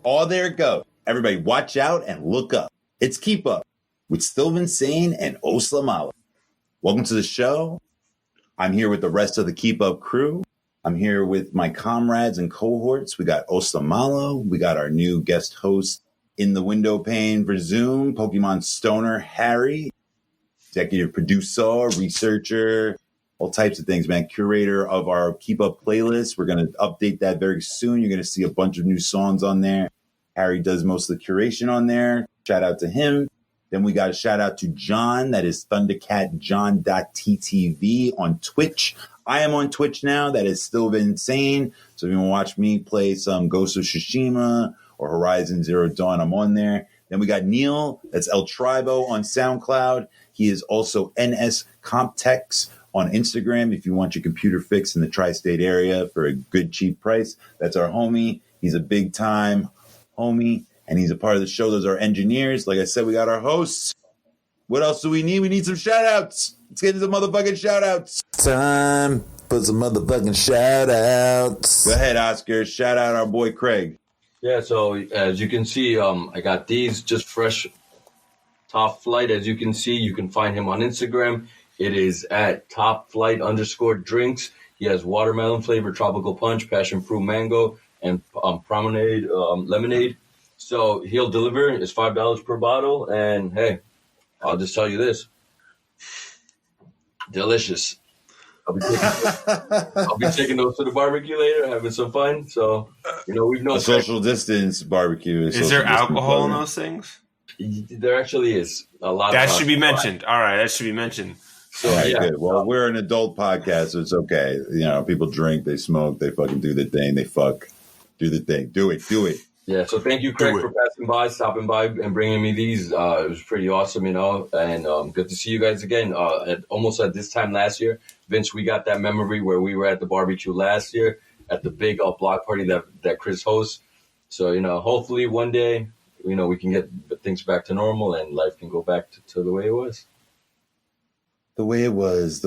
Oh, there it goes. Everybody watch out and look up. It's Keep Up with Stillvinsane and Oslamala. Welcome to the show. I'm here with the rest of the Keep Up crew. I'm here with my comrades and cohorts. We got Oslamala. We got our new guest host in the window pane for Zoom, Pokemon Stoner Harry, executive producer, researcher, all types of things, man. Curator of our Keep Up playlist. We're going to update that very soon. You're going to see a bunch of new songs on there. Harry does most of the curation on there. Shout out to him. Then we got a shout out to John. That is thundercatjohn.ttv on Twitch. I am on Twitch now. That is stillvinsane. So if you want to watch me play some Ghost of Tsushima or Horizon Zero Dawn, I'm on there. Then we got Neil. That's El Tribo on SoundCloud. He is also NS Comptex on Instagram. If you want your computer fixed in the tri-state area for a good, cheap price, that's our homie. He's a big time homie, and he's a part of the show. Those are our engineers. Like I said, we got our hosts. What else do we need? We need some shout-outs. Let's get into some motherfucking shout-outs. Time for some motherfucking shout-outs. Go ahead, Oscar. Shout out our boy Craig. Yeah, so as you can see, I got these just fresh Top Flight. As you can see, you can find him on Instagram. It is at topflight_drinks. He has watermelon flavor, tropical punch, passion fruit mango, and promenade lemonade. So he'll deliver. It's $5 per bottle. And hey, I'll just tell you this. Delicious. I'll be taking those to the barbecue later, having some fun. So, we've known a social distance barbecue. Is there alcohol in those things? There actually is a lot. That should be mentioned. All right, that should be mentioned. So, all right, good. Well, we're an adult podcast, so it's okay. People drink, they smoke, they fucking do the thing, they fuck, do the thing, do it. Yeah. So thank you, Craig, for stopping by, and bringing me these. It was pretty awesome, and good to see you guys again. Almost at this time last year, Vince, we got that memory where we were at the barbecue last year at the big block party that Chris hosts. So hopefully one day, we can get things back to normal and life can go back to the way it was. The way it was.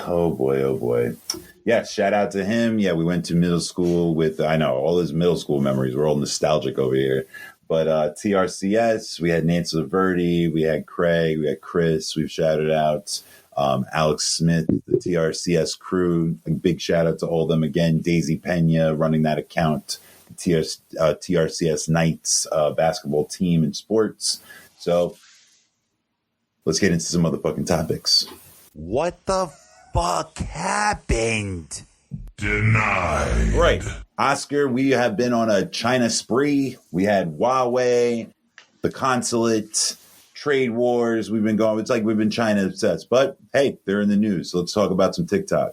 Oh boy. Yeah, shout out to him. Yeah, we went to middle school with, I know, all his middle school memories. We're all nostalgic over here. But TRCS, we had Nancy Laverty, we had Craig, we had Chris. We've shouted out Alex Smith, the TRCS crew. A big shout out to all of them again. Daisy Pena running that account. TRCS Knights basketball team and sports. So let's get into some motherfucking topics. What the fuck happened? Denied. Right. Oscar, we have been on a China spree. We had Huawei, the consulate, trade wars. We've been going. It's like we've been China obsessed. But hey, they're in the news. So let's talk about some TikTok.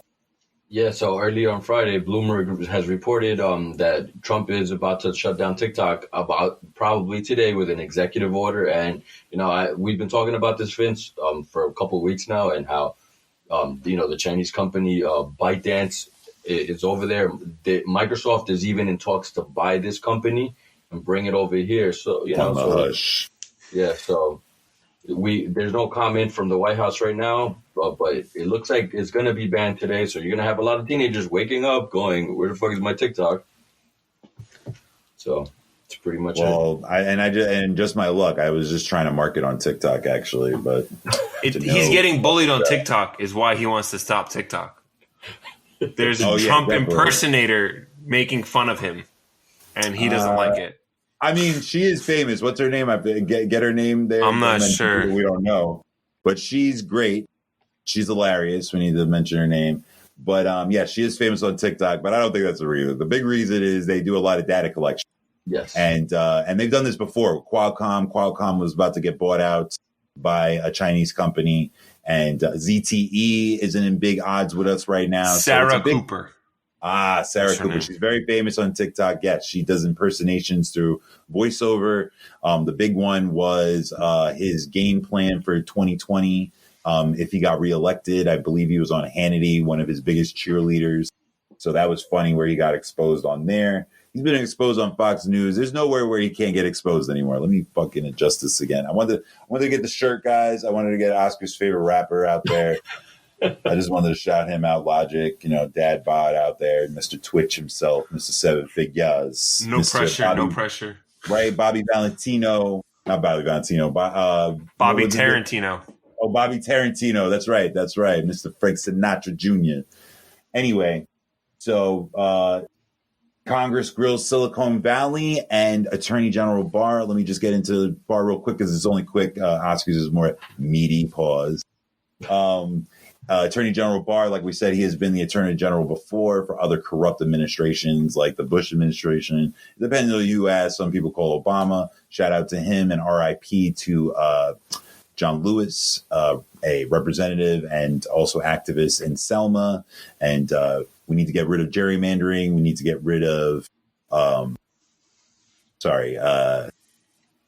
Yeah, so earlier on Friday, Bloomberg has reported that Trump is about to shut down TikTok about probably today with an executive order. And, we've been talking about this, Vince, for a couple of weeks now, and how, the Chinese company ByteDance is over there. Microsoft is even in talks to buy this company and bring it over here. So, Hush. Yeah, so there's no comment from the White House right now, but it looks like it's going to be banned today. So you're going to have a lot of teenagers waking up going, where the fuck is my TikTok? So it's pretty much it. And just my luck, I was just trying to market on TikTok actually, but he's getting bullied on TikTok is why he wants to stop TikTok. There's a Trump impersonator making fun of him, and he doesn't like it. I mean, she is famous. What's her name? I get her name there. I'm not sure. We don't know, but she's great. She's hilarious. We need to mention her name. But she is famous on TikTok. But I don't think that's the reason. The big reason is they do a lot of data collection. Yes, and they've done this before. Qualcomm. Qualcomm was about to get bought out by a Chinese company, and ZTE isn't in big odds with us right now. Sarah Cooper. Sarah Cooper. She's very famous on TikTok. Yes, she does impersonations through voiceover. The big one was his game plan for 2020. If he got reelected, I believe he was on Hannity, one of his biggest cheerleaders. So that was funny where he got exposed on there. He's been exposed on Fox News. There's nowhere where he can't get exposed anymore. Let me fucking adjust this again. I wanted to get the shirt, guys. I wanted to get Oscar's favorite rapper out there. I just wanted to shout him out, Logic, Dad Bod out there, Mr. Twitch himself, Mr. Seven Figures. No Mr. pressure, Bobby, no pressure. Right, Bobby Valentino. Not Bobby Valentino, Bobby Tarantino. Oh, Bobby Tarantino. That's right. Mr. Frank Sinatra Jr. Anyway, so Congress grills Silicon Valley and Attorney General Barr. Let me just get into Barr real quick because it's only quick. Oscars is more meaty. Pause. Attorney General Barr, like we said, he has been the Attorney General before for other corrupt administrations like the Bush administration. Depending on who you ask, some people call Obama. Shout out to him and RIP to John Lewis, a representative and also activist in Selma. And we need to get rid of gerrymandering. We need to get rid of,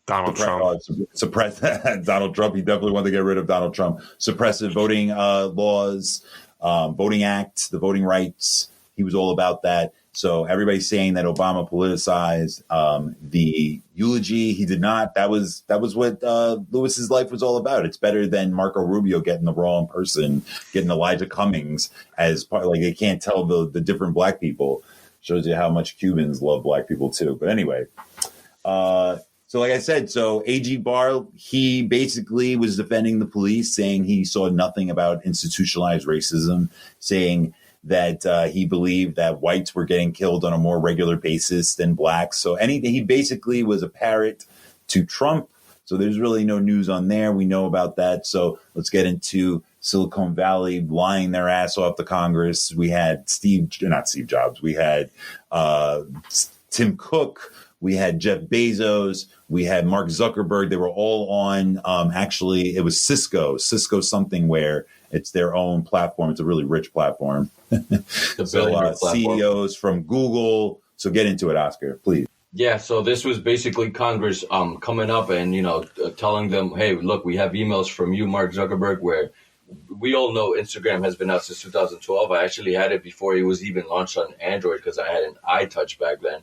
Donald Trump. Suppress Donald Trump. He definitely wanted to get rid of Donald Trump. Suppressive voting laws, voting act, the voting rights. He was all about that. So everybody's saying that Obama politicized the eulogy. He did not. That was what Lewis's life was all about. It's better than Marco Rubio getting the wrong person, getting Elijah Cummings as part. Like they can't tell the different black people. Shows you how much Cubans love black people too. But anyway, so like I said, so AG Barr, he basically was defending the police, saying he saw nothing about institutionalized racism, saying that he believed that whites were getting killed on a more regular basis than blacks. So he basically was a parrot to Trump. So there's really no news on there. We know about that. So let's get into Silicon Valley lying their ass off to Congress. We had not Steve Jobs. We had Tim Cook. We had Jeff Bezos. We had Mark Zuckerberg. They were all on, actually, it was Cisco something where it's their own platform. It's a really rich platform. So CEOs from Google. So get into it, Oscar, please. Yeah, so this was basically Congress coming up and, telling them, hey, look, we have emails from you, Mark Zuckerberg, where we all know Instagram has been out since 2012. I actually had it before it was even launched on Android because I had an iTouch back then.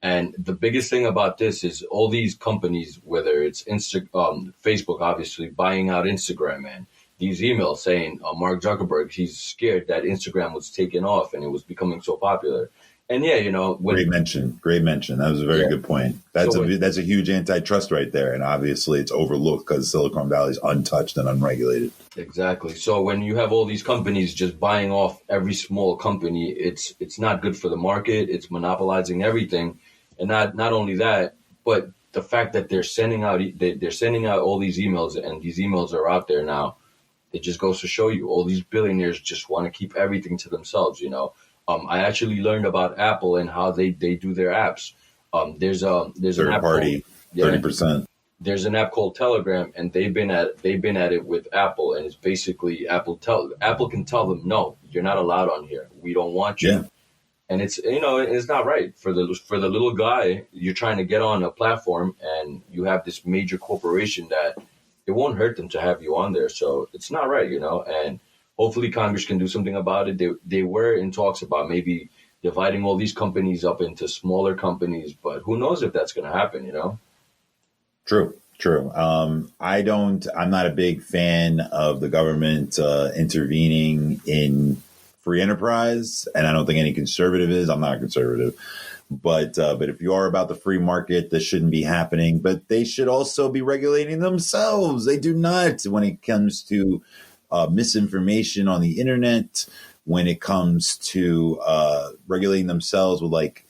And the biggest thing about this is all these companies, whether it's Facebook, obviously, buying out Instagram, and these emails saying Mark Zuckerberg, he's scared that Instagram was taken off and it was becoming so popular. And yeah, great mention. That was a very good point. That's a huge antitrust right there. And obviously it's overlooked because Silicon Valley is untouched and unregulated. Exactly. So when you have all these companies just buying off every small company, it's not good for the market. It's monopolizing everything. And not only that, but the fact that they're sending out all these emails and these emails are out there now, it just goes to show you all these billionaires just want to keep everything to themselves, I actually learned about Apple and how they do their apps. There's third an app party, 30%. There's an app called Telegram, and they've been at it with Apple, and it's basically Apple can tell them, no, you're not allowed on here. We don't want you. Yeah. And it's it's not right for the little guy. You're trying to get on a platform, and you have this major corporation that it won't hurt them to have you on there. So it's not right, and hopefully Congress can do something about it. They were in talks about maybe dividing all these companies up into smaller companies, but who knows if that's going to happen, True. I'm not a big fan of the government intervening in free enterprise, and I don't think any conservative is. I'm not a conservative. But if you are about the free market, this shouldn't be happening. But they should also be regulating themselves. They do not when it comes to misinformation on the internet, when it comes to regulating themselves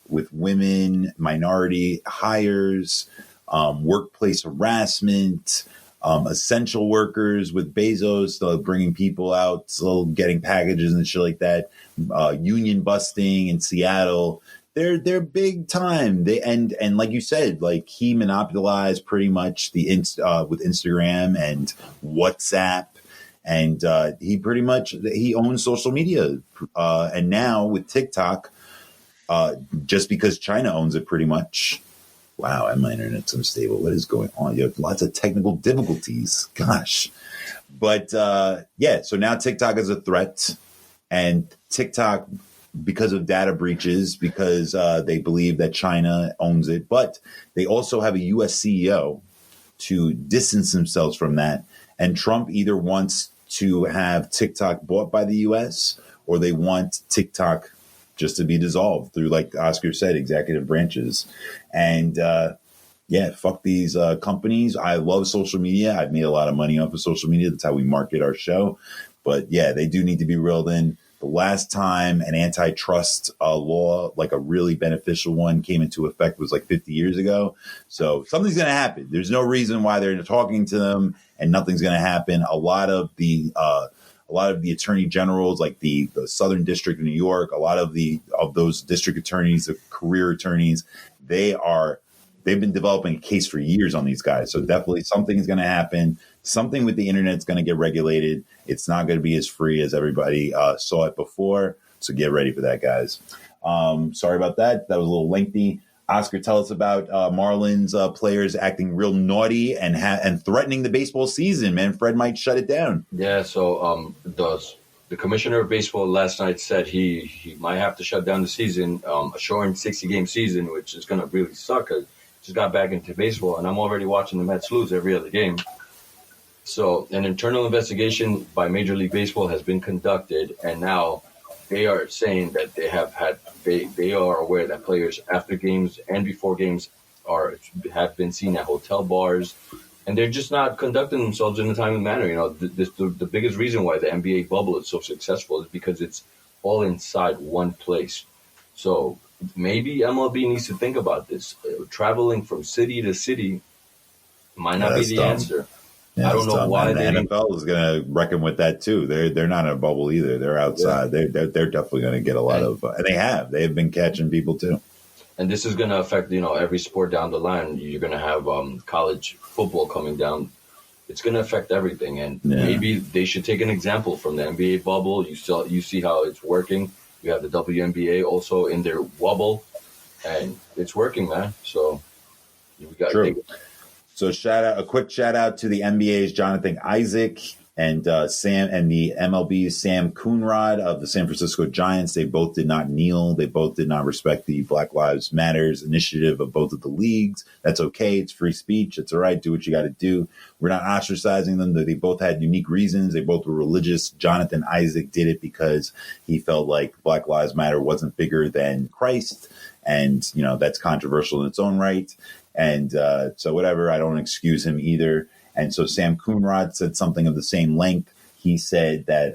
with women, minority hires, workplace harassment, essential workers with Bezos bringing people out, getting packages and shit like that, union busting in Seattle. They're big time. And like you said, he monopolized pretty much with Instagram and WhatsApp. And he owns social media. And now with TikTok, just because China owns it pretty much. Wow, and my internet's unstable. What is going on? You have lots of technical difficulties. Gosh. But so now TikTok is a threat. And TikTok, because of data breaches, because they believe that China owns it. But they also have a U.S. CEO to distance themselves from that. And Trump either wants to have TikTok bought by the U.S. or they want TikTok just to be dissolved through, like Oscar said, executive branches. And fuck these companies. I love social media. I've made a lot of money off of social media. That's how we market our show. But yeah, they do need to be reeled in. The last time an antitrust law, like a really beneficial one, came into effect was like 50 years ago. So something's going to happen. There's no reason why they're talking to them and nothing's going to happen. A lot of the attorney generals, like the Southern District of New York, a lot of those district attorneys, the career attorneys, they've been developing a case for years on these guys. So definitely something's going to happen. Something with the internet's going to get regulated. It's not going to be as free as everybody saw it before. So get ready for that, guys. Sorry about that. That was a little lengthy. Oscar, tell us about Marlins players acting real naughty and threatening the baseball season. Man, Fred might shut it down. Yeah, so the commissioner of baseball last night said he might have to shut down the season, a shortened 60-game season, which is going to really suck. I just got back into baseball, and I'm already watching the Mets lose every other game. So an internal investigation by Major League Baseball has been conducted, and now they are saying that they are aware that players after games and before games have been seen at hotel bars, and they're just not conducting themselves in a timely manner. You know, the biggest reason why the NBA bubble is so successful is because it's all inside one place. So maybe MLB needs to think about this. Traveling from city to city might not be the answer. Yeah, I don't know why the NFL is going to reckon with that too. They're not in a bubble either. They're outside. Yeah. They're definitely going to get a lot of, and they've been catching people too. And this is going to affect every sport down the line. You're going to have college football coming down. It's going to affect everything, and maybe they should take an example from the NBA bubble. You see how it's working. You have the WNBA also in their bubble, and it's working, man. So we got to take it. So a quick shout out to the NBA's Johnathon Issac and Sam, and the MLB's Sam Coonrod of the San Francisco Giants. They both did not kneel. They both did not respect the Black Lives Matters initiative of both of the leagues. That's okay. It's free speech. It's all right. Do what you got to do. We're not ostracizing them. They both had unique reasons. They both were religious. Johnathon Issac did it because he felt like Black Lives Matter wasn't bigger than Christ. And, that's controversial in its own right. And so whatever, I don't excuse him either. And so Sam Coonrod said something of the same length. He said that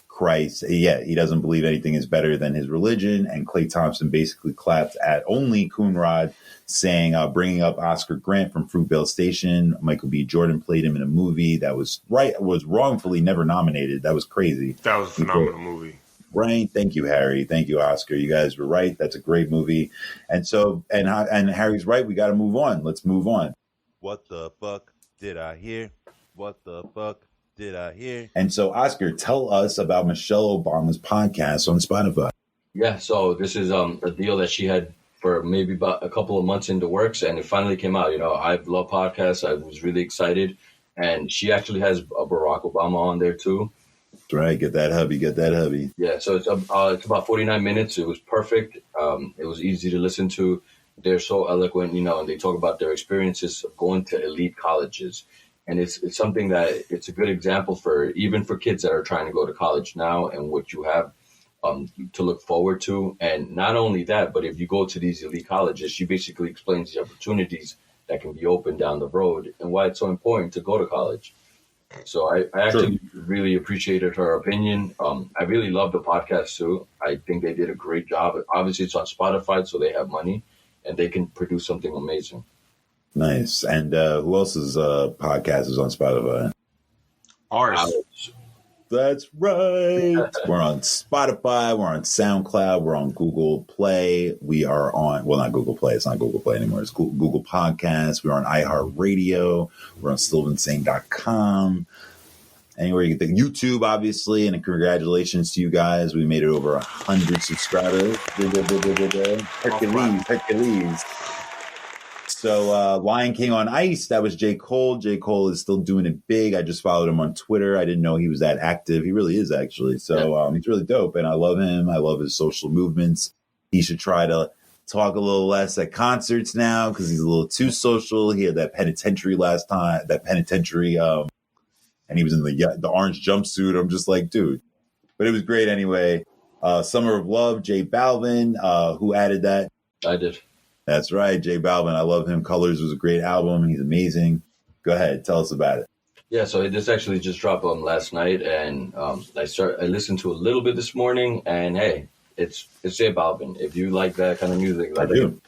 Christ, he doesn't believe anything is better than his religion. And Klay Thompson basically clapped at only Coonrod, saying, bringing up Oscar Grant from Fruitvale Station. Michael B. Jordan played him in a movie that was wrongfully never nominated. That was crazy. That was a phenomenal movie. Right. Thank you, Harry. Thank you, Oscar. You guys were right. That's a great movie. And so, and Harry's right. We got to move on. Let's move on. What the fuck did I hear? What the fuck did I hear? And so, Oscar, tell us about Michelle Obama's podcast on Spotify. Yeah. So this is a deal that she had for maybe about a couple of months in the works, and it finally came out. I love podcasts. I was really excited. And she actually has Barack Obama on there too. Right, get that hubby. Yeah, so it's about 49 minutes. It was perfect. It was easy to listen to. They're so eloquent, and they talk about their experiences of going to elite colleges. And it's something that it's a good example even for kids that are trying to go to college now, and what you have to look forward to. And not only that, but if you go to these elite colleges, she basically explains the opportunities that can be opened down the road and why it's so important to go to college. So I actually really appreciated her opinion. I really love the podcast too. I think they did a great job. Obviously, it's on Spotify, so they have money and they can produce something amazing. Nice. And who else's podcast is on Spotify? Ours. That's right. We're on Spotify. We're on SoundCloud. We're on Google Play. We are on, not Google Play. It's not Google Play anymore. It's Google Podcasts. We're on iHeartRadio. We're on stillvinsane.com. Anywhere you get the YouTube, obviously. And congratulations to you guys. We made it over 100 subscribers. Hercules. So Lion King on Ice, that was J. Cole. J. Cole is still doing it big. I just followed him on Twitter. I didn't know he was that active. He really is, actually. So he's really dope, and I love him. I love his social movements. He should try to talk a little less at concerts now because he's a little too social. He had that penitentiary last time, and he was in the orange jumpsuit. I'm just like, dude. But it was great anyway. Summer of Love, J Balvin, who added that? I did. That's right, J Balvin. I love him. Colors was a great album. He's amazing. Go ahead, tell us about it. Yeah, so this actually just dropped last night, and I listened to a little bit this morning, and hey, it's J Balvin. If you like that kind of music, I do.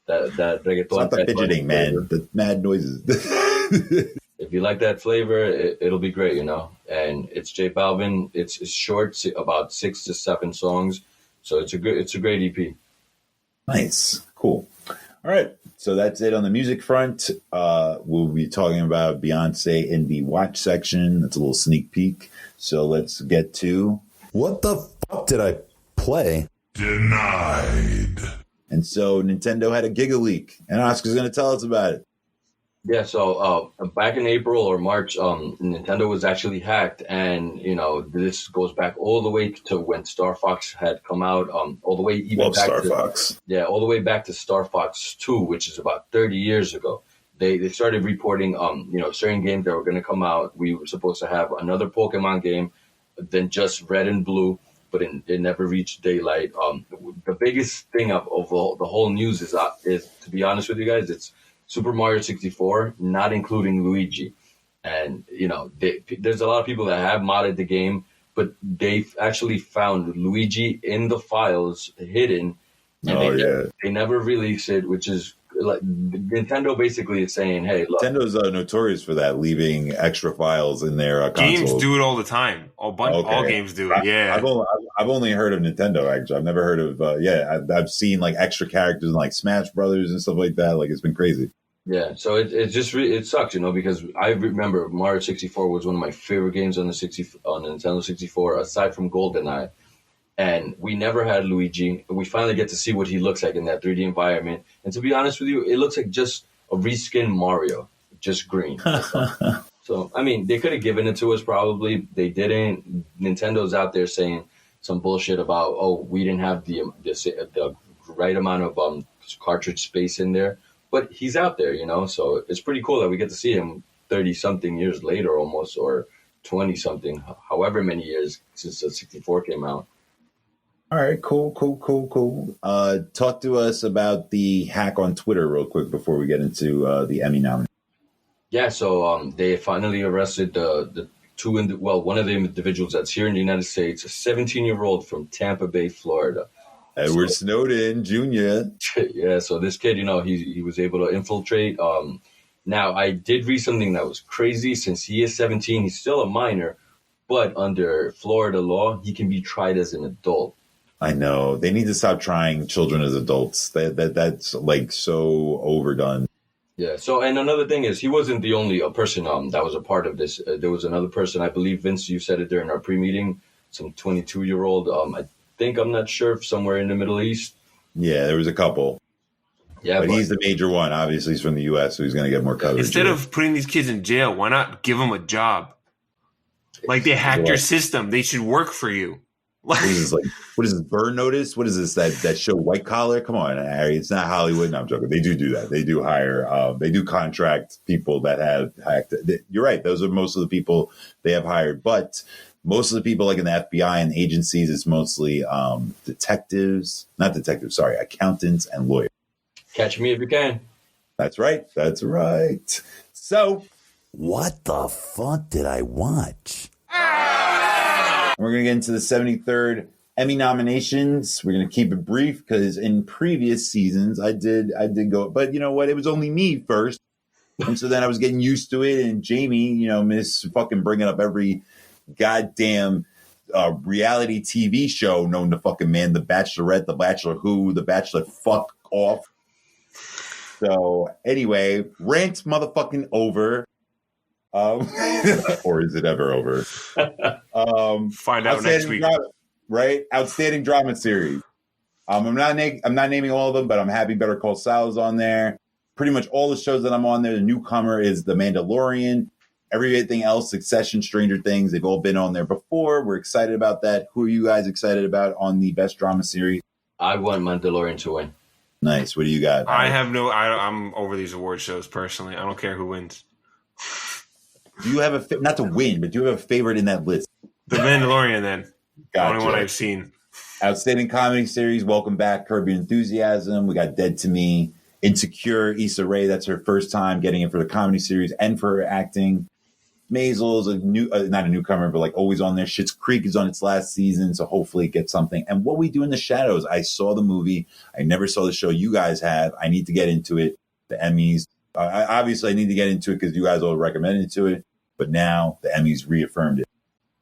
That reggaeton. It's not the fidgeting, man. The mad noises. If you like that flavor, it'll be great, you know. And it's J Balvin. It's short, about 6 to 7 songs, so it's a great EP. Nice, cool. All right, so that's it on the music front. We'll be talking about Beyonce in the watch section. That's a little sneak peek. So let's get to what the fuck did I play? Denied. And so Nintendo had a GigaLeak, and Oscar's going to tell us about it. Yeah, so back in April or March, Nintendo was actually hacked, and you know this goes back all the way to when Star Fox had come out, all the way even Love back Star to Fox. Yeah, all the way back to Star Fox 2, which is about 30 years ago. They started reporting, certain games that were going to come out. We were supposed to have another Pokemon game, then just Red and Blue, but it never reached daylight. The biggest thing of the whole news is, to be honest with you guys, it's Super Mario 64, not including Luigi. And, you know, there's a lot of people that have modded the game, but they've actually found Luigi in the files hidden. And they never release it, which is like Nintendo basically is saying, hey, look. Nintendo's notorious for that, leaving extra files in their games consoles. do it all the time. All games do it. Yeah, I've only heard of Nintendo. Actually, I've never heard of. I've seen like extra characters in like Smash Brothers and stuff like that. Like it's been crazy. Yeah, so it sucks, you know, because I remember Mario 64 was one of my favorite games on the Nintendo 64, aside from GoldenEye. And we never had Luigi. We finally get to see what he looks like in that 3D environment. And to be honest with you, it looks like just a reskinned Mario, just green. So, I mean, they could have given it to us probably. They didn't. Nintendo's out there saying some bullshit about, we didn't have the right amount of cartridge space in there. But he's out there, you know, so it's pretty cool that we get to see him 30-something years later almost, or 20-something, however many years since the 64 came out. All right, cool. Talk to us about the hack on Twitter real quick before we get into the Emmy nomination. Yeah, so they finally arrested the one of the individuals that's here in the United States, a 17-year-old from Tampa Bay, Florida. Edward Snowden Jr. Yeah, so this kid, you know, he was able to infiltrate. Now, I did read something that was crazy. Since he is 17, he's still a minor, but under Florida law, he can be tried as an adult. I know. They need to stop trying children as adults. That's like so overdone. Yeah. So, and another thing is, he wasn't the only person that was a part of this. There was another person, I believe, Vince, you said it during our pre-meeting, some 22-year-old. I'm not sure if somewhere in the Middle East. Yeah, there was a couple. Yeah, but he's the major one. Obviously, he's from the U.S., so he's going to get more coverage. Instead of putting these kids in jail, why not give them a job? Like, they hacked your system. They should work for you. What is this, Burn Notice? What is this, that show White Collar? Come on, Harry. It's not Hollywood. No, I'm joking. They do that. They do hire, they do contract people that have hacked. You're right. Those are most of the people they have hired. But most of the people like in the FBI and agencies, it's mostly accountants and lawyers. Catch me if you can. That's right. So, what the fuck did I watch? We're going to get into the 73rd Emmy nominations. We're going to keep it brief because in previous seasons I did go, but you know what? It was only me first. And so then I was getting used to it. And Jamie, you know, miss fucking bringing up every goddamn reality TV show known to fucking man, The Bachelorette, The Bachelor Who, The Bachelor fuck off. So anyway, rant motherfucking over. Or is it ever over? Find out next week. Right? Outstanding drama series. I'm not naming all of them, but I'm happy Better Call Saul is on there. Pretty much all the shows that I'm on there. The newcomer is The Mandalorian. Everything else, Succession, Stranger Things, they've all been on there before. We're excited about that. Who are you guys excited about on the best drama series? I want Mandalorian to win. Nice. What do you got? I'm over these award shows personally. I don't care who wins. Do you have not to win, but do you have a favorite in that list? The Mandalorian, then. Gotcha. The only one I've seen. Outstanding comedy series. Welcome back, Curb Your Enthusiasm. We got Dead to Me. Insecure, Issa Rae. That's her first time getting it for the comedy series and for her acting. Maisel's a new, not a newcomer, but like always on there. Schitt's Creek is on its last season, so hopefully it gets something. And What We Do in the Shadows. I saw the movie. I never saw the show. You guys have. I need to get into it. The Emmys. Obviously, I need to get into it because you guys all recommended to it. But now the Emmys reaffirmed it.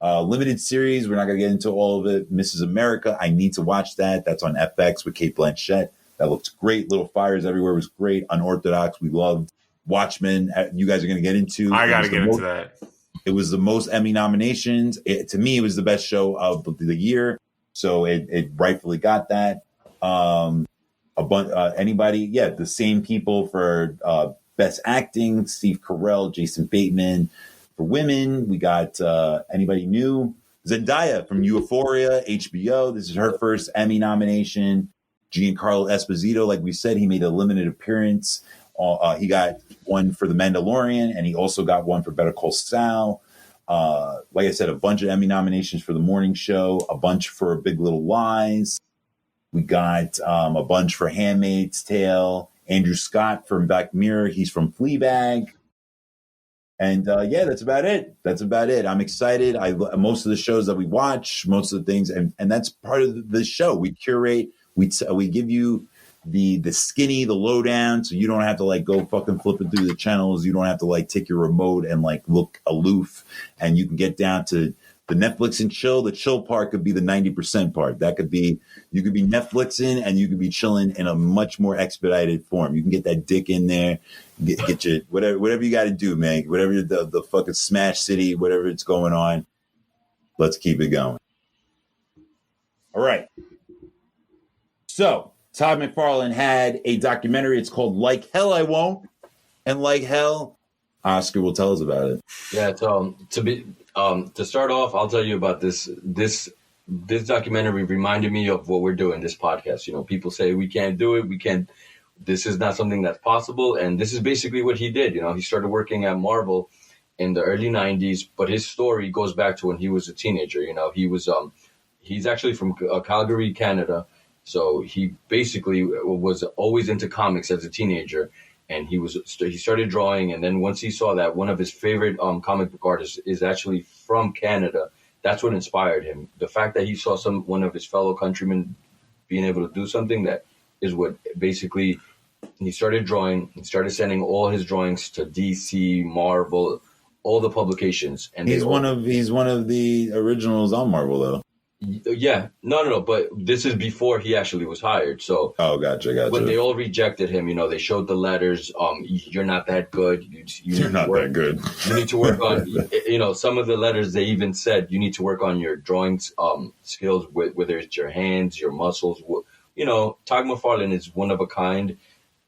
Limited series. We're not going to get into all of it. Mrs. America. I need to watch that. That's on FX with Cate Blanchett. That looks great. Little Fires Everywhere was great. Unorthodox. We loved. Watchmen, you guys are going to get into. I got to get into that. It was the most Emmy nominations. To me, it was the best show of the year. So it rightfully got that. Anybody? Yeah, the same people for Best Acting, Steve Carell, Jason Bateman. For women, we got anybody new? Zendaya from Euphoria, HBO. This is her first Emmy nomination. Giancarlo Esposito, like we said, he made a limited appearance. He got one for The Mandalorian, and he also got one for Better Call Saul. Like I said, a bunch of Emmy nominations for The Morning Show, a bunch for Big Little Lies. We got a bunch for Handmaid's Tale. Andrew Scott from Black Mirror. He's from Fleabag. And yeah, that's about it. I'm excited. Most of the shows that we watch, most of the things, and that's part of the show. We curate. We give you the skinny, the lowdown, so you don't have to like go fucking flipping through the channels. You don't have to like take your remote and like look aloof, and you can get down to the Netflix and chill. The chill part could be the 90% part. That could be, you could be Netflixing and you could be chilling in a much more expedited form. You can get that dick in there, get your whatever you got to do, man. Whatever the fucking Smash City, whatever it's going on. Let's keep it going. All right. So Todd McFarlane had a documentary. It's called Like Hell I Won't. And like hell, Oscar will tell us about it. Yeah, to start off, I'll tell you about this documentary reminded me of what we're doing, this podcast. You know, people say we can't do it, this is not something that's possible, and this is basically what he did. You know, he started working at Marvel in the early 90s, but his story goes back to when he was a teenager. You know, he's actually from Calgary, Canada. So he basically was always into comics as a teenager, and he started drawing. And then once he saw that one of his favorite comic book artists is actually from Canada, that's what inspired him. The fact that he saw one of his fellow countrymen being able to do something, that is what basically he started drawing. He started sending all his drawings to DC, Marvel, all the publications. And he's one of the originals on Marvel, though. Yeah, no. But this is before he actually was hired. So, gotcha. When they all rejected him, you know, they showed the letters. You're not that good. You're not that good. You need to work on. You know, some of the letters they even said you need to work on your drawing skills, whether it's your hands, your muscles. You know, Todd McFarlane is one of a kind,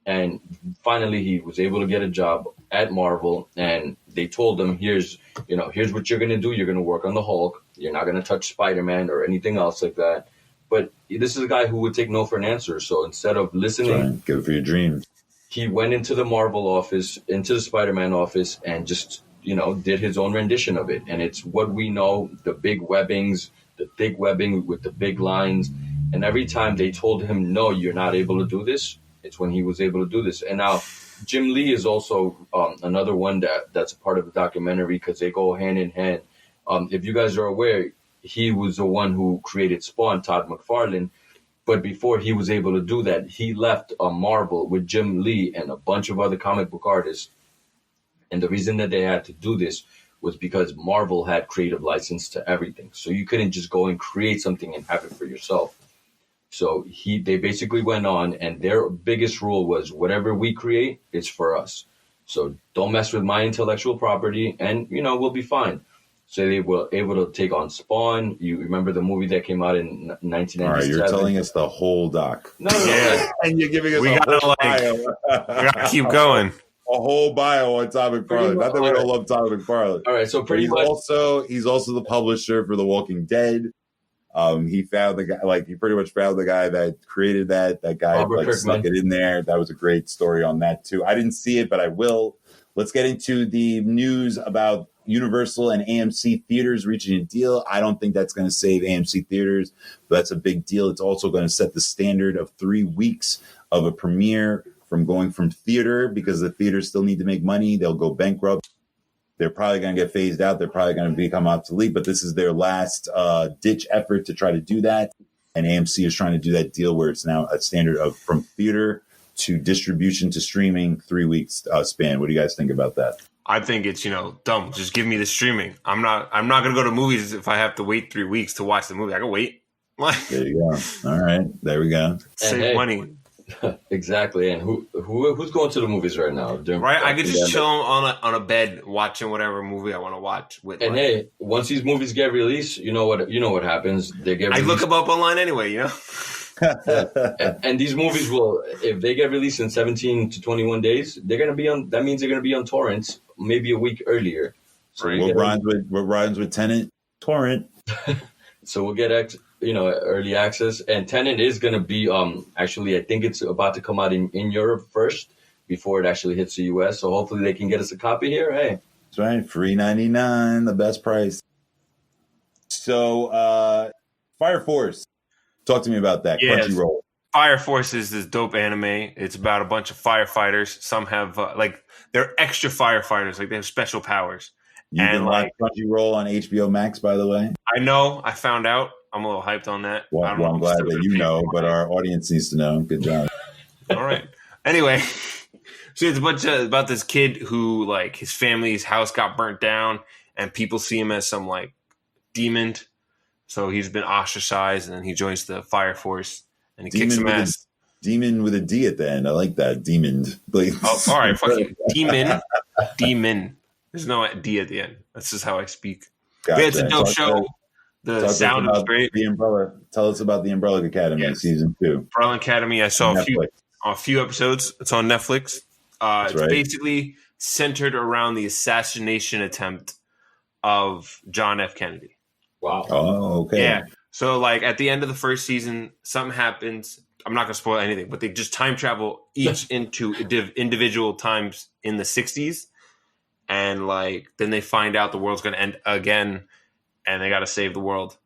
and finally he was able to get a job at Marvel, and they told him, here's what you're gonna do. You're gonna work on the Hulk. You're not going to touch Spider-Man or anything else like that. But this is a guy who would take no for an answer. So instead of listening, go for your dreams. He went into the Marvel office, into the Spider-Man office, and just, you know, did his own rendition of it. And it's what we know, the big webbings, the thick webbing with the big lines. And every time they told him, no, you're not able to do this, it's when he was able to do this. And now Jim Lee is also another one that's a part of the documentary, because they go hand in hand. If you guys are aware, he was the one who created Spawn, Todd McFarlane. But before he was able to do that, he left Marvel with Jim Lee and a bunch of other comic book artists. And the reason that they had to do this was because Marvel had creative license to everything. So you couldn't just go and create something and have it for yourself. So they basically went on, and their biggest rule was whatever we create, it's for us. So don't mess with my intellectual property, and, you know, we'll be fine. So they were able to take on Spawn. You remember the movie that came out in 1997? All right, you're telling us the whole doc. No. Yeah. And you're giving us a whole bio. We gotta keep going. A whole bio on Todd McFarlane. Not that we don't love Todd McFarlane. All right, so pretty much. He's also the publisher for The Walking Dead. He found the guy, he pretty much found the guy that created that. That guy snuck it in there. That was a great story on that too. I didn't see it, but I will. Let's get into the news about Universal and AMC theaters reaching a deal. I don't think that's going to save AMC theaters, but that's a big deal. It's also going to set the standard of 3 weeks of a premiere from going from theater, because the theaters still need to make money. They'll go bankrupt. They're probably going to get phased out. They're probably going to become obsolete, but this is their last ditch effort to try to do that. And AMC is trying to do that deal where it's now a standard of from theater to distribution to streaming, 3 weeks span. What do you guys think about that? I think it's, dumb. Just give me the streaming. I'm not going to go to movies if I have to wait 3 weeks to watch the movie. I can wait. There you go. All right. There we go. Save money. Exactly. And who's going to the movies right now? Right. I could just chill on a bed watching whatever movie I want to watch with. And hey, once these movies get released, you know what happens. They get released. I look them up online anyway, And these movies will, if they get released in 17 to 21 days, they're going to be on. That means they're going to be on torrents maybe a week earlier. So what rhymes with Tenet? Torrent. So we'll get early access, and Tenet is going to be actually, I think it's about to come out in Europe first before it actually hits the US. So hopefully they can get us a copy here. Hey, that's right, $3.99, the best price. So Fire Force, talk to me about that. Yes. Crunchyroll. Fire Force is this dope anime. It's about a bunch of firefighters. Some have they're extra firefighters, like they have special powers. You can watch Crunchyroll on HBO Max, by the way. I know. I found out. I'm a little hyped on that. Well, I'm glad that you know, but our audience needs to know. Good job. All right. Anyway, so it's a bunch about this kid who, his family's house got burnt down, and people see him as some, demon. So he's been ostracized, and then he joins the Fire Force, and he kicks some ass. Demon with a D at the end. I like that. Demon. Oh, all right. Fuck you. Demon. There's no D at the end. That's just how I speak. Gotcha. It's a dope show. The sound is great. The Umbrella. Tell us about the Umbrella Academy season 2. Umbrella Academy. I saw a few episodes. It's on Netflix. It's basically centered around the assassination attempt of John F. Kennedy. Wow. Oh, okay. Yeah. So at the end of the first season, something happens. I'm not going to spoil anything, but they just time travel each into individual times in the 60s. And then they find out the world's going to end again, and they got to save the world.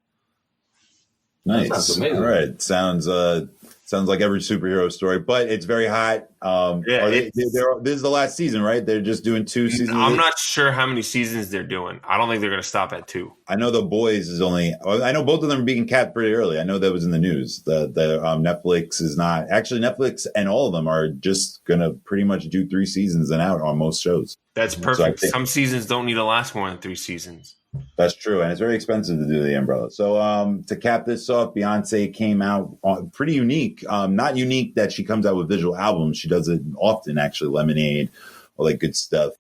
Nice. All right. Sounds like every superhero story, but it's very hot. This is the last season, right? They're just doing 2 seasons. I'm not sure how many seasons they're doing. I don't think they're going to stop at 2. I know The Boys is I know both of them are being capped pretty early. I know that was in the news. The Netflix is not. Actually, Netflix and all of them are just going to pretty much do 3 seasons and out on most shows. That's perfect. So some seasons don't need to last more than 3 seasons. That's true, and it's very expensive to do the Umbrella. So to cap this off, Beyonce came out pretty unique. Not unique that she comes out with visual albums. She does it often, actually. Lemonade, all that good stuff.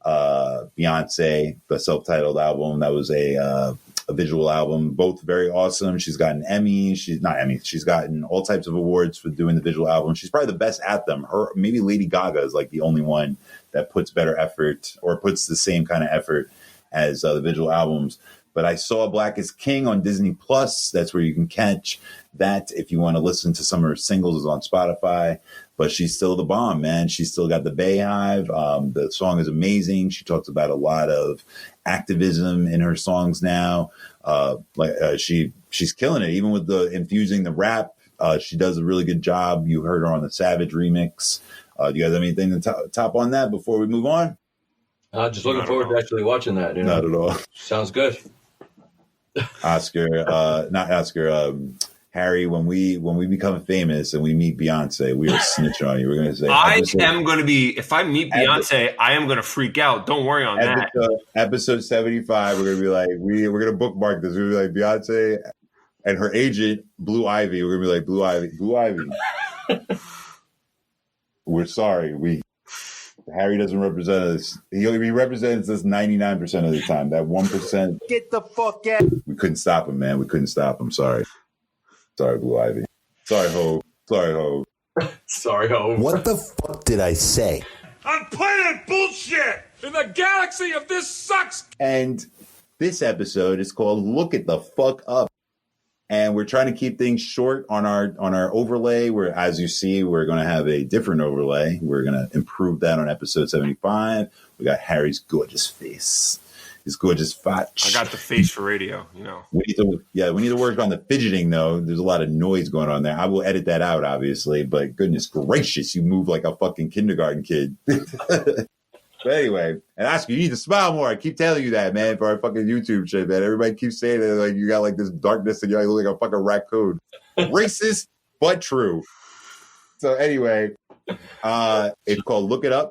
Beyonce, the self-titled album, that was a visual album. Both very awesome. She's gotten Emmy. She's gotten all types of awards for doing the visual album. She's probably the best at them. Maybe Lady Gaga is the only one that puts better effort or puts the same kind of effort as the visual albums. But I saw Black is King on Disney Plus. That's where you can catch that if you want to listen to some of her singles. Is on Spotify. But she's still the bomb, man. She's still got the Bayhive. The song is amazing. She talks about a lot of activism in her songs now. She's killing it, even with the infusing the rap. She does a really good job. You heard her on the Savage remix. Do you guys have anything to top on that before we move on? Just looking forward to actually watching that. Not at all. Sounds good. Harry, when we become famous and we meet Beyonce, we are snitching on you. We're going to say, if I meet Beyonce, I am going to freak out. Don't worry on that. Episode 75, we're going to be like, we're going to bookmark this. We're going to be like Beyonce and her agent, Blue Ivy. We're going to be like, Blue Ivy. We're sorry. Harry doesn't represent us. He represents us 99% of the time. That 1%. Get the fuck out. We couldn't stop him, man. We couldn't stop him. Sorry, Blue Ivy. Sorry, Ho. Sorry, Ho. What the fuck did I say? I'm playing bullshit! In the galaxy of this sucks! And this episode is called Look It the Fuck Up. And we're trying to keep things short on our overlay, where, as you see, we're going to have a different overlay. We're going to improve that on episode 75. We got Harry's gorgeous face His gorgeous fat. I got the face for radio, you know. We need to work on the fidgeting though. There's a lot of noise going on there. I will edit that out, obviously, but goodness gracious, you move like a fucking kindergarten kid. But anyway, and Oscar, you need to smile more. I keep telling you that, man, for our fucking YouTube shit, man. Everybody keeps saying that like you got like this darkness and you look like a fucking raccoon. Racist, but true. So anyway, it's called Look It Up.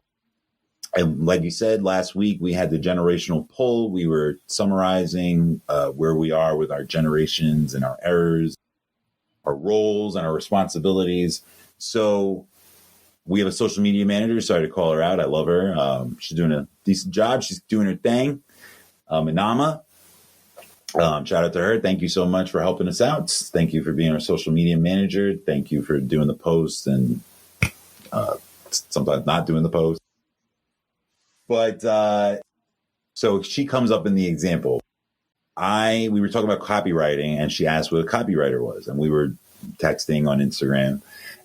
And like you said, last week we had the generational poll. We were summarizing where we are with our generations and our errors, our roles and our responsibilities. So we have a social media manager. Sorry to call her out. I love her. She's doing a decent job. She's doing her thing. Inama, shout out to her. Thank you so much for helping us out. Thank you for being our social media manager. Thank you for doing the posts and sometimes not doing the posts. But so she comes up in the example. We were talking about copywriting, and she asked what a copywriter was, and we were texting on Instagram,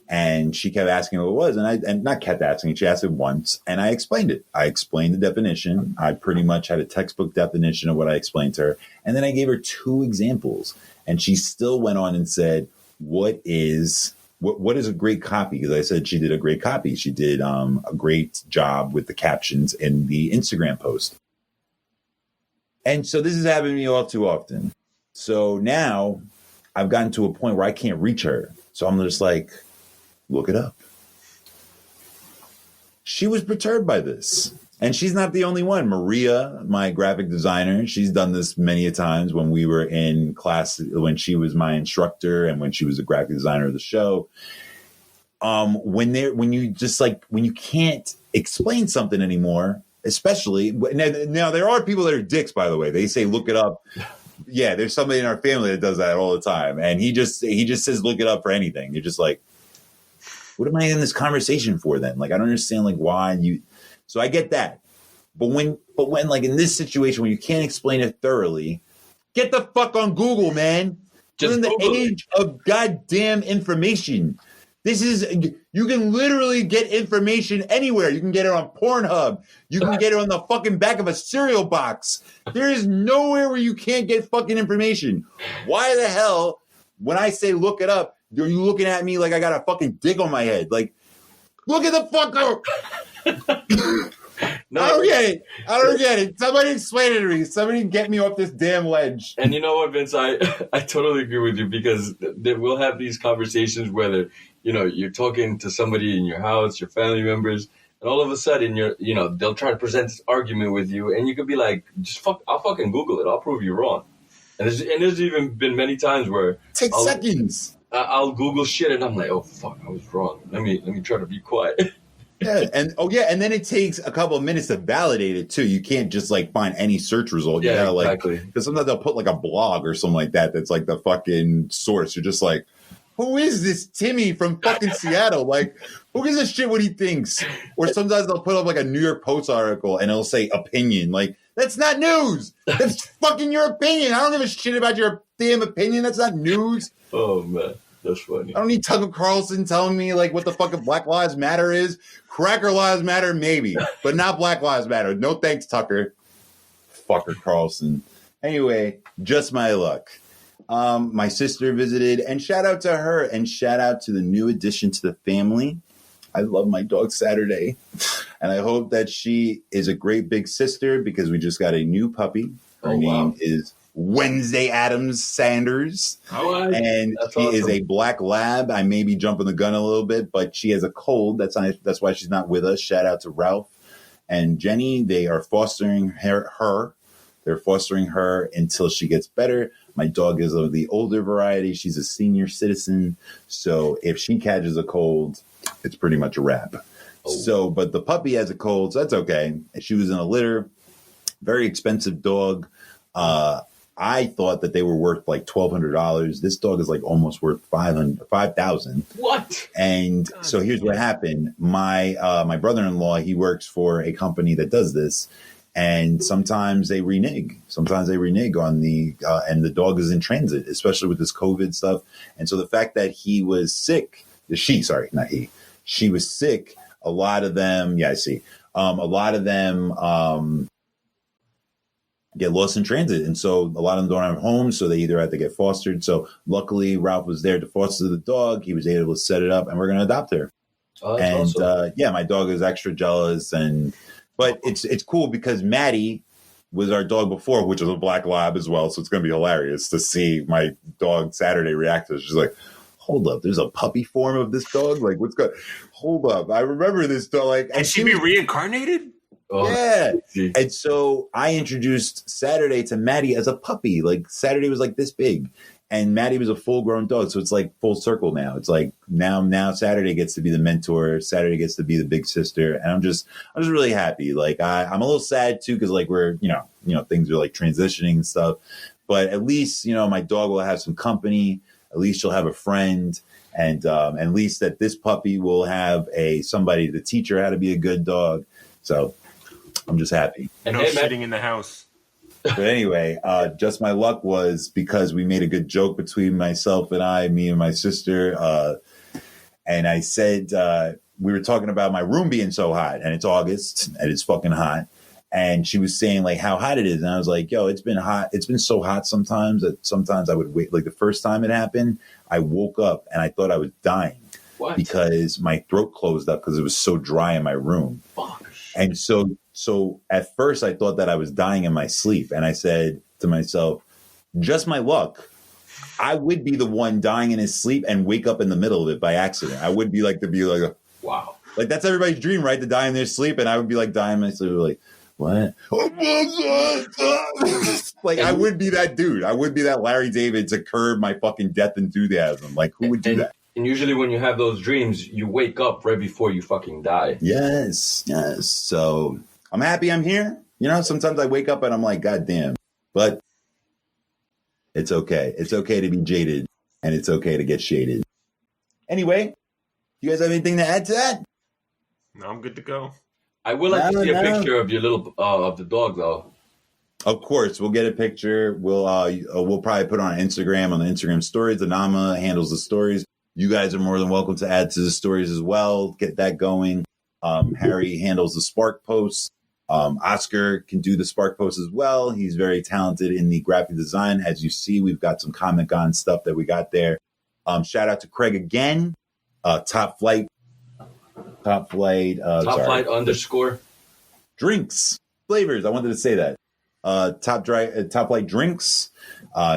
and she kept asking what it was, and not kept asking. She asked it once, and I explained it. I explained the definition. I pretty much had a textbook definition of what I explained to her, and then I gave her 2 examples, and she still went on and said, "What is a great copy?" Because I said she did a great copy. She did a great job with the captions in the Instagram post. And so this is happening to me all too often. So now I've gotten to a point where I can't reach her. So I'm just like, look it up. She was perturbed by this. And she's not the only one. Maria, my graphic designer, she's done this many a times when we were in class, when she was my instructor and when she was the graphic designer of the show. When you can't explain something anymore, especially now there are people that are dicks, by the way. They say, look it up. Yeah, there's somebody in our family that does that all the time. And he just says, look it up for anything. You're just like, what am I in this conversation for then? Like, I don't understand like why you. So I get that. But when like in this situation when you can't explain it thoroughly, get the fuck on Google, man. We're in the age of goddamn information. You can literally get information anywhere. You can get it on Pornhub. You can get it on the fucking back of a cereal box. There is nowhere where you can't get fucking information. Why the hell, when I say look it up, are you looking at me like I got a fucking dick on my head? Like, look at the fuck up. No, I don't get it. Somebody explain it to me. Somebody get me off this damn ledge. And you know what, Vince? I totally agree with you, because we'll have these conversations whether, you're talking to somebody in your house, your family members, and all of a sudden they'll try to present this argument with you, and you could be like, I'll fucking Google it. I'll prove you wrong. And there's even been many times where seconds. I'll Google shit and I'm like, oh fuck, I was wrong. Let me try to be quiet. Yeah, and then it takes a couple of minutes to validate it too. You can't just like find any search result. You gotta exactly. Because sometimes they'll put like a blog or something like that that's like the fucking source. You're just like, who is this Timmy from fucking Seattle? Like, who gives a shit what he thinks? Or sometimes they'll put up like a New York Post article and it'll say opinion. Like, that's not news. That's fucking your opinion. I don't give a shit about your damn opinion. That's not news. Oh man. That's funny. I don't need Tucker Carlson telling me like what the fuck Black Lives Matter is. Cracker Lives Matter, maybe, but not Black Lives Matter. No thanks, Tucker. Fucker Carlson. Anyway, just my luck. My sister visited, and shout out to her, and shout out to the new addition to the family. I love my dog Saturday, and I hope that she is a great big sister because we just got a new puppy. Her name is Wednesday Adams Sanders. And she is a black lab. I may be jumping the gun a little bit, but she has a cold. That's why she's not with us. Shout out to Ralph and Jenny. They are fostering her. They're fostering her until she gets better. My dog is of the older variety. She's a senior citizen. So if she catches a cold, it's pretty much a wrap. So, but the puppy has a cold, so that's okay. She was in a litter. Very expensive dog. I thought that they were worth like $1,200. This dog is like almost worth $5,000. What? And so here's what happened. My brother-in-law, he works for a company that does this, and sometimes they renege. Sometimes they renege on and the dog is in transit, especially with this COVID stuff. And so the fact that he was sick, she was sick. A lot of them, a lot of them get lost in transit. And so a lot of them don't have homes, so they either have to get fostered. So luckily Ralph was there to foster the dog. He was able to set it up, and we're going to adopt her. Oh, that's awesome. Yeah, my dog is extra jealous, but it's cool because Maddie was our dog before, which was a black lab as well. So it's going to be hilarious to see my dog Saturday react to it. She's like, hold up, there's a puppy form of this dog? Like, what's going? Hold up, I remember this dog. Like, and she be reincarnated? Oh, yeah. And so I introduced Saturday to Maddie as a puppy. Like, Saturday was like this big, and Maddie was a full-grown dog. So it's like full circle now. It's like now Saturday gets to be the mentor. Saturday gets to be the big sister, and I'm just really happy. Like, I'm a little sad too because like we're you know things are like transitioning and stuff, but at least my dog will have some company. At least she'll have a friend, and at least that this puppy will have somebody to teach her how to be a good dog. So I'm just happy. And no shitting in the house. But anyway, just my luck was because we made a good joke between myself and me and my sister. And I said, we were talking about my room being so hot, and it's August and it's fucking hot. And she was saying like how hot it is. And I was like, yo, it's been hot. It's been so hot sometimes that sometimes I would wait. Like the first time it happened, I woke up and I thought I was dying. What? Because my throat closed up because it was so dry in my room. Fuck. And so at first I thought that I was dying in my sleep. And I said to myself, just my luck. I would be the one dying in his sleep and wake up in the middle of it by accident. I would be like, wow. Like that's everybody's dream, right? To die in their sleep. And I would be like dying in my sleep. Like, what? Like I would be that dude. I would be that Larry David to curb my fucking death enthusiasm. Like who would do that? And usually when you have those dreams, you wake up right before you fucking die. Yes. So I'm happy I'm here. Sometimes I wake up and I'm like, God damn. But it's okay. It's okay to be jaded, and it's okay to get shaded. Anyway, you guys have anything to add to that? No, I'm good to go. I would like to see a picture of your little of the dog, though. Of course, we'll get a picture. We'll probably put it on Instagram, on the Instagram stories. Anama handles the stories. You guys are more than welcome to add to the stories as well. Get that going. Harry handles the Spark posts. Oscar can do the Spark posts as well. He's very talented in the graphic design. As you see, we've got some Comic-Con stuff that we got there. Shout out to Craig again. Top Flight _ drinks flavors. I wanted to say that. Top Flight drinks.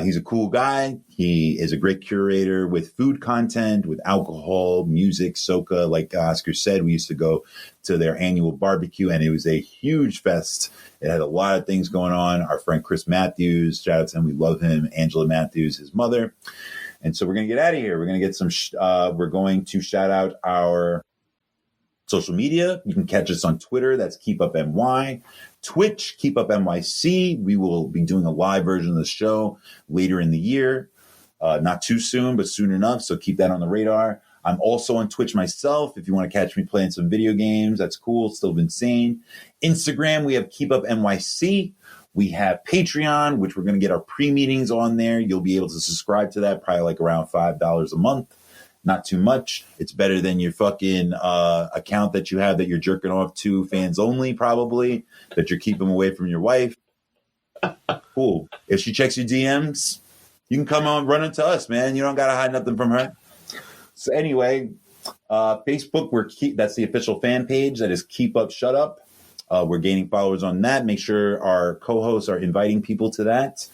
He's a cool guy. He is a great curator with food content, with alcohol, music, soca. Like Oscar said, we used to go to their annual barbecue, and it was a huge fest. It had a lot of things going on. Our friend Chris Matthews, shout out to him. We love him. Angela Matthews, his mother. And so we're going to get out of here. We're going to get some, we're going to shout out our social media. You can catch us on Twitter. That's Keep Up NY. Twitch, Keep Up NYC. We will be doing a live version of the show later in the year. Not too soon, but soon enough. So keep that on the radar. I'm also on Twitch myself. If you want to catch me playing some video games, that's cool. Stillvinsane. Instagram, we have Keep Up NYC. We have Patreon, which we're going to get our pre-meetings on there. You'll be able to subscribe to that, probably like around $5 a month. Not too much. It's better than your fucking account that you have that you're jerking off to fans only, probably, that you're keeping away from your wife. Cool. If she checks your DMs, you can come on, run into us, man. You don't got to hide nothing from her. So anyway, Facebook, that's the official fan page. That is Keep Up, Shut Up. We're gaining followers on that. Make sure our co-hosts are inviting people to that.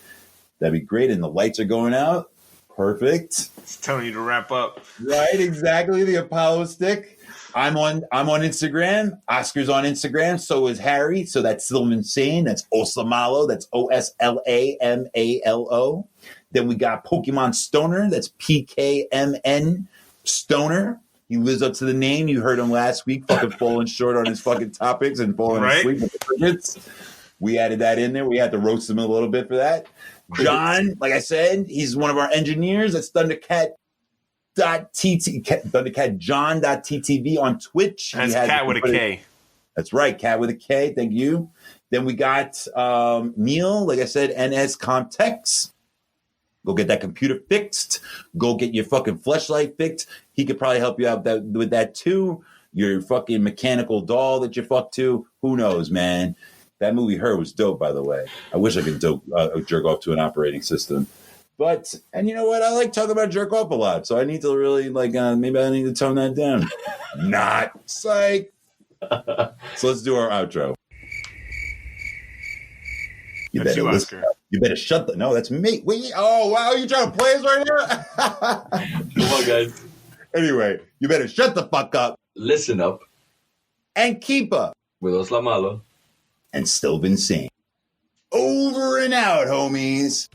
That'd be great. And the lights are going out. Perfect. It's telling you to wrap up. Right, exactly. The Apollo stick. I'm on Instagram. Oscar's on Instagram. So is Harry. So that's Stillvinsane. That's Oslamalo. That's OSLAMALO. Then we got Pokemon Stoner. That's PKMN Stoner. He lives up to the name. You heard him last week, fucking falling short on his fucking topics and falling asleep with the crickets. We added that in there. We had to roast him a little bit for that. John, like I said, he's one of our engineers. That's Thundercat.tt, Thundercatjohn.ttv on Twitch. That's cat with a K. That's right, cat with a K. Thank you. Then we got Neil, like I said, NS Comtex. Go get that computer fixed. Go get your fucking fleshlight fixed. He could probably help you out with that too. Your fucking mechanical doll that you fuck to. Who knows, man? That movie, Her, was dope, by the way. I wish I could jerk off to an operating system. But, and you know what? I like talking about jerk off a lot, so I need to really, maybe I need to tone that down. Not. Psych. So let's do our outro. You That's better you, listen. Oscar. You better shut the... No, that's me. Wait. Oh, wow. You trying to play us right here? Come on, guys. Anyway, you better shut the fuck up. Listen up. And keep up. With Osla Malo. And still been sane. Over and out, homies.